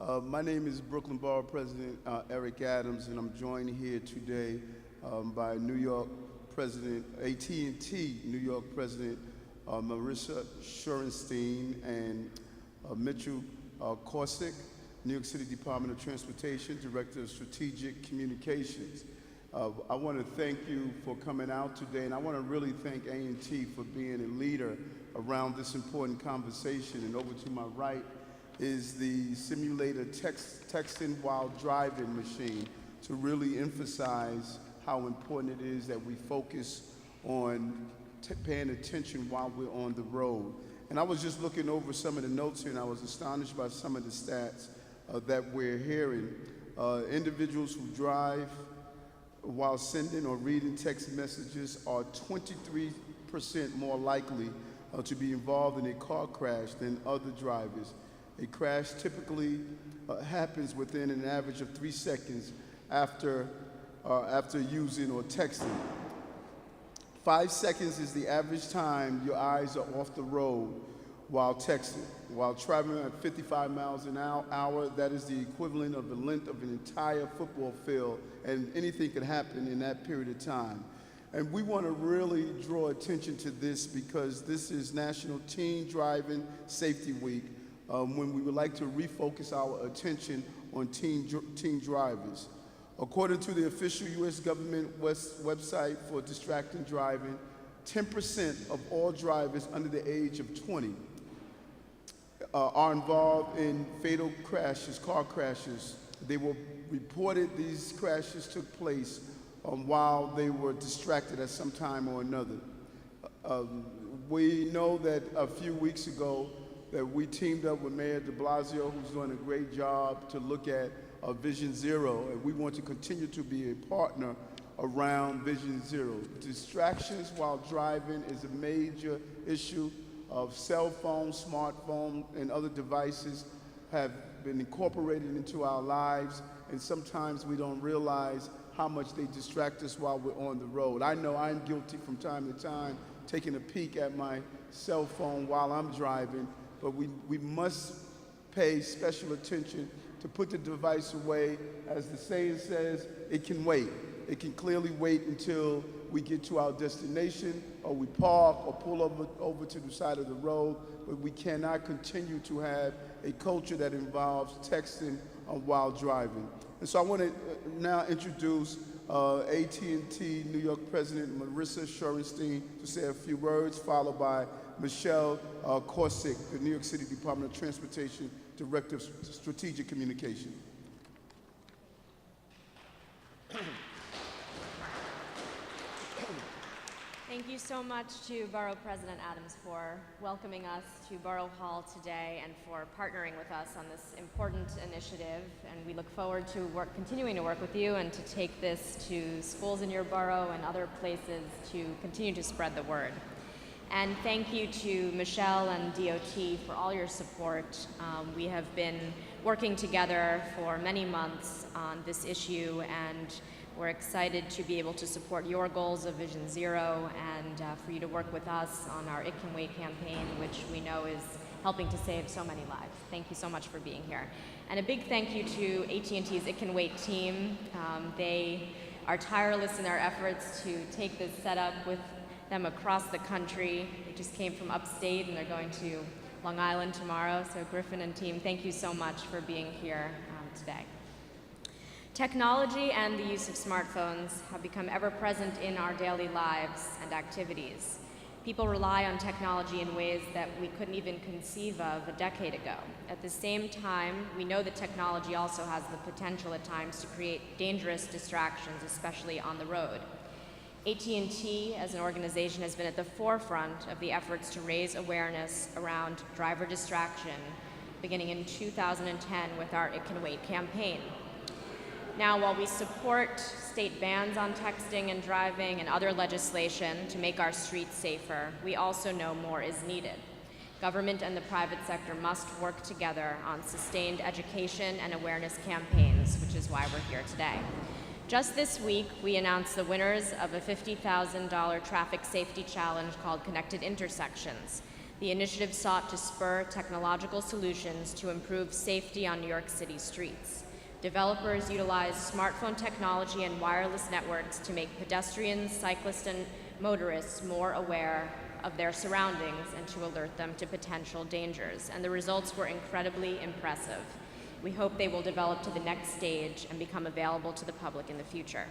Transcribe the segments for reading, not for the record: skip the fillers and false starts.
My name is Brooklyn Borough President Eric Adams, and I'm joined here today by New York President, AT&T New York President Marissa Shorenstein and Mitchell Corsick, New York City Department of Transportation, Director of Strategic Communications. I want to thank you for coming out today, and I want to really thank A&T for being a leader around this important conversation. And over to my right is the simulator texting while driving machine to really emphasize how important it is that we focus on paying attention while we're on the road. And I was just looking over some of the notes here, and I was astonished by some of the stats that we're hearing. Individuals who drive while sending or reading text messages are 23% more likely to be involved in a car crash than other drivers. A crash typically happens within an average of 3 seconds after using or texting. 5 seconds is the average time your eyes are off the road while texting. While traveling at 55 miles an hour, that is the equivalent of the length of an entire football field, and anything can happen in that period of time. And we want to really draw attention to this because this is National Teen Driving Safety Week, when we would like to refocus our attention on teen drivers. According to the official U.S. government website for distracting driving, 10% of all drivers under the age of 20 are involved in fatal crashes, car crashes. They were reported these crashes took place while they were distracted at some time or another. We know that a few weeks ago that we teamed up with Mayor de Blasio, who's doing a great job to look at Vision Zero, and we want to continue to be a partner around Vision Zero. Distractions while driving is a major issue of cell phones, smartphones, and other devices have been incorporated into our lives, and sometimes we don't realize how much they distract us while we're on the road. I know I'm guilty from time to time, taking a peek at my cell phone while I'm driving, but we must pay special attention to put the device away. As the saying says, it can wait. It can clearly wait until we get to our destination, or we park or pull over to the side of the road, but we cannot continue to have a culture that involves texting while driving. And so I want to now introduce AT&T New York President Marissa Shorenstein to say a few words, followed by Michelle Corsick, the New York City Department of Transportation Director of Strategic Communication. Thank you so much to Borough President Adams for welcoming us to Borough Hall today and for partnering with us on this important initiative. And we look forward to continuing to work with you and to take this to schools in your borough and other places to continue to spread the word. And thank you to Michelle and DOT for all your support. We have been working together for many months on this issue, and we're excited to be able to support your goals of Vision Zero and for you to work with us on our It Can Wait campaign, which we know is helping to save so many lives. Thank you so much for being here. And a big thank you to AT&T's It Can Wait team. They are tireless in their efforts to take this setup with them across the country. They just came from upstate and they're going to Long Island tomorrow. So Griffin and team, thank you so much for being here today. Technology and the use of smartphones have become ever present in our daily lives and activities. People rely on technology in ways that we couldn't even conceive of a decade ago. At the same time, we know that technology also has the potential at times to create dangerous distractions, especially on the road. AT&T as an organization has been at the forefront of the efforts to raise awareness around driver distraction, beginning in 2010 with our It Can Wait campaign. Now, while we support state bans on texting and driving and other legislation to make our streets safer, we also know more is needed. Government and the private sector must work together on sustained education and awareness campaigns, which is why we're here today. Just this week, we announced the winners of a $50,000 traffic safety challenge called Connected Intersections. The initiative sought to spur technological solutions to improve safety on New York City streets. Developers utilized smartphone technology and wireless networks to make pedestrians, cyclists, and motorists more aware of their surroundings and to alert them to potential dangers. And the results were incredibly impressive. We hope they will develop to the next stage and become available to the public in the future.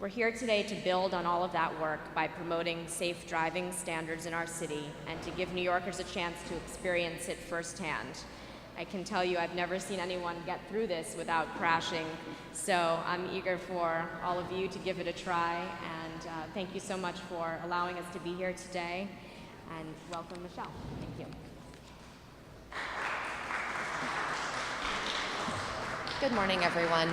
We're here today to build on all of that work by promoting safe driving standards in our city and to give New Yorkers a chance to experience it firsthand. I can tell you I've never seen anyone get through this without crashing, so I'm eager for all of you to give it a try, and thank you so much for allowing us to be here today, and welcome Michelle. Thank you. Good morning, everyone.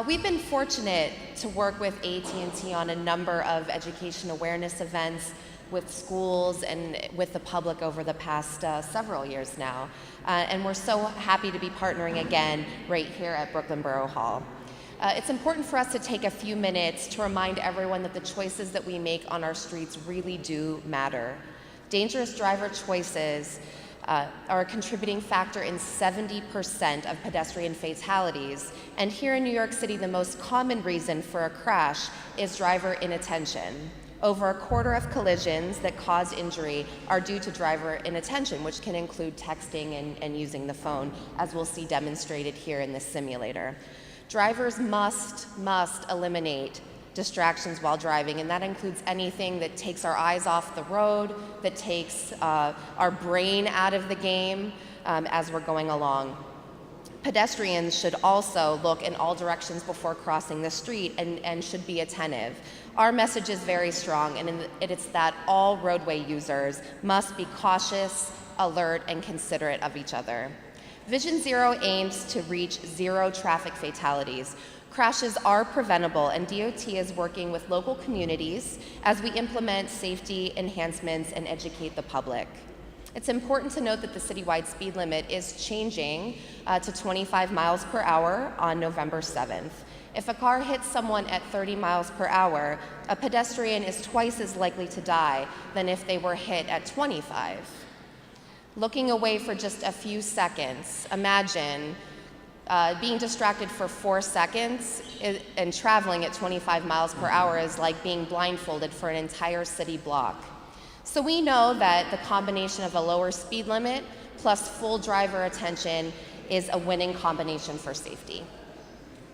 We've been fortunate to work with AT&T on a number of education awareness events with schools and with the public over the past several years now. And we're so happy to be partnering again right here at Brooklyn Borough Hall. It's important for us to take a few minutes to remind everyone that the choices that we make on our streets really do matter. Dangerous driver choices are a contributing factor in 70% of pedestrian fatalities. And here in New York City, the most common reason for a crash is driver inattention. Over a quarter of collisions that cause injury are due to driver inattention, which can include texting and using the phone, as we'll see demonstrated here in this simulator. Drivers must eliminate distractions while driving, and that includes anything that takes our eyes off the road, that takes our brain out of the game as we're going along. Pedestrians should also look in all directions before crossing the street and should be attentive. Our message is very strong, and it's that all roadway users must be cautious, alert, and considerate of each other. Vision Zero aims to reach zero traffic fatalities. Crashes are preventable, and DOT is working with local communities as we implement safety enhancements and educate the public. It's important to note that the citywide speed limit is changing to 25 miles per hour on November 7th. If a car hits someone at 30 miles per hour, a pedestrian is twice as likely to die than if they were hit at 25. Looking away for just a few seconds, imagine being distracted for 4 seconds and traveling at 25 miles per hour is like being blindfolded for an entire city block. So we know that the combination of a lower speed limit plus full driver attention is a winning combination for safety.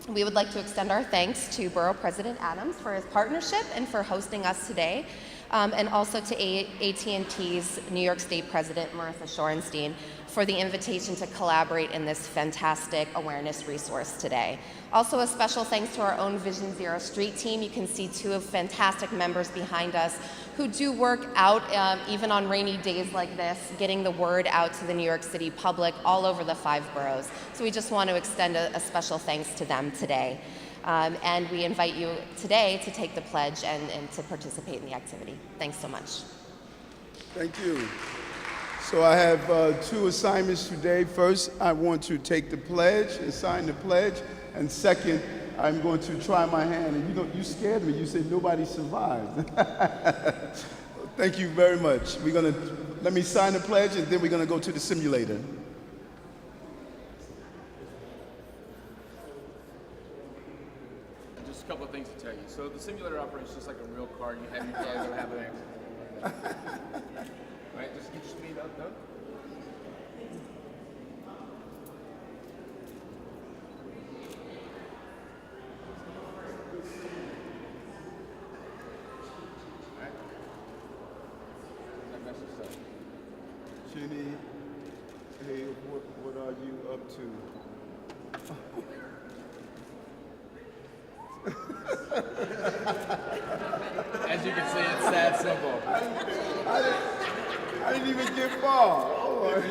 We would like to extend our thanks to Borough President Adams for his partnership and for hosting us today, and also to AT&T's New York State President Marissa Shorenstein for the invitation to collaborate in this fantastic awareness resource today. Also a special thanks to our own Vision Zero Street team. You can see two of fantastic members behind us who do work out even on rainy days like this, getting the word out to the New York City public all over the 5 boroughs. So we just want to extend a special thanks to them today. And we invite you today to take the pledge and to participate in the activity. Thanks so much. Thank you. So I have 2 assignments today. First, I want to take the pledge and sign the pledge. And second, I'm going to try my hand. And you scared me. You said nobody survived. Thank you very much. Let me sign the pledge, and then we're going to go to the simulator. Just a couple of things to tell you. So the simulator operates just like a real car. You have your plug, you'll have an accident. Right, just get your speed up, though. Jenny, hey, what are you up to? As you can see, it's that simple. I didn't even get far. Oh,